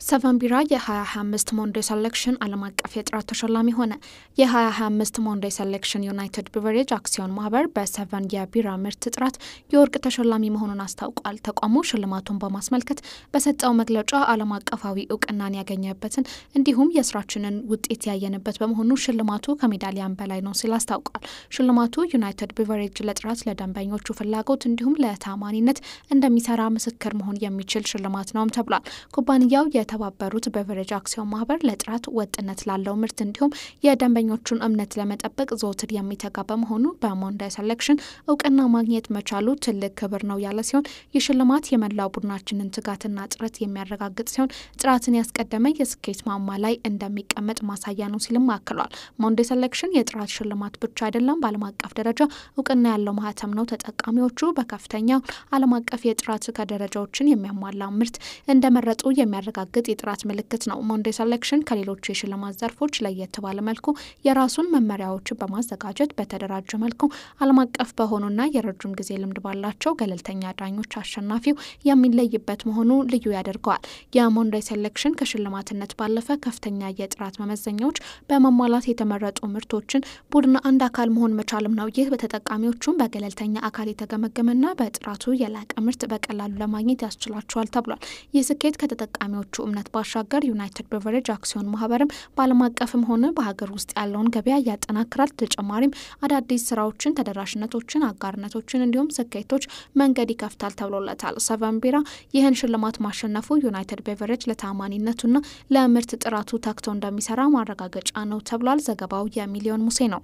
ሰቨን ቢራ የ2025 ሞንዴ ሴሌክሽን ዓለም አቀፍ የጥራት ተሸላሚ ሆነ። የ2025 ሞንዴ ሴሌክሽን ዩናይትድ ቢቨሬጅ አክሲዮን ማህበር በ7 የቢራ ምርት ጥራት የወርቅ ተሸላሚ መሆኑን አስታውቋል። ተቋሙ ሽልማቱን በማስመልከት በሰጠው መግለጫ ዓለም አቀፋዊ እውቅናን ያገኘበትን እንዲሁም የስራችንን ውጤት ያየንበት በመሆኑ ሽልማቱ ከሜዳሊያም በላይ ነው ሲል አስታውቋል። ሽልማቱ ዩናይትድ ቢቨሬጅ ለጥራት ለደንበኞቹ ፍላጎት እንዲሁም ለታማኒነት እንደሚሰራ ምስክር መሆን የሚችል ሽልማት ነውም ተብሏል። ኩባንያው የተባበሩት ቤቨሬጅ አክሲዮን ማህበር ለጥራት ወጥነት ላለው ምርት እንዲሁም የደንበኞቹን እምነት ለመጠበቅ ዘወትር የሚተጋ በመሆኑ በሞንዴ ሴሌክሽን እውቅና ማግኘት መቻሉ ትልቅ ክብር ነው ያለ ሲሆን የሽልማት የመላው ቡድናችንን ትጋትና ጥረት የሚያረጋግጥ ሲሆን ጥራትን ያስቀደመ የስኬት ማማ ላይ እንደሚቀመጥ ማሳያ ነው ሲልም አክሏል። ሞንዴ ሴሌክሽን የጥራት ሽልማት ብቻ አይደለም፣ በዓለም አቀፍ ደረጃ እውቅና ያለው ማህተም ነው። ተጠቃሚዎቹ በከፍተኛ ዓለም አቀፍ የጥራት ከደረጃዎችን የሚያሟላ ምርት እንደመረጡ የሚያረጋግጥ የጥራት ምልክት ነው። ሞንዴ ሴሌክሽን ከሌሎች የሽልማት ዘርፎች ለየት ባለ መልኩ የራሱን መመሪያዎችን በማዘጋጀት በተደራጀ መልኩ ዓለም አቀፍ በሆኑና የረጅም ጊዜ ልምድ ባላቸው ገለልተኛ ዳኞች አሸናፊው የሚለይበት መሆኑ ልዩ ያደርገዋል። የሞንዴ ሴሌክሽን ከሽልማትነት ባለፈ ከፍተኛ የጥራት መመዘኛዎች በመሟላት የተመረጡ ምርቶችን ቡድን አንድ አካል መሆን መቻልም ነው። ይህ በተጠቃሚዎቹም በገለልተኛ አካል የተገመገመና በጥራቱ የላቀ ምርት በቀላሉ ለማግኘት ያስችላቸዋል ተብሏል። ይህ ስኬት ከተጠቃሚዎቹ እምነት ባሻገር ዩናይትድ ቤቨሬጅ አክሲዮን ማህበርም በዓለም አቀፍም ሆነ በሀገር ውስጥ ያለውን ገበያ ያጠናክራል። ተጨማሪም አዳዲስ ስራዎችን፣ ተደራሽነቶችን፣ አጋርነቶችን እንዲሁም ስኬቶች መንገድ ይከፍታል ተብሎለታል። ሰቨን ቢራ ይህን ሽልማት ማሸነፉ ዩናይትድ ቤቨሬጅ ለታማኒነቱና ለምርት ጥራቱ ተግቶ እንደሚሰራ ማረጋገጫ ነው ተብሏል። ዘገባው የሚሊዮን ሙሴ ነው።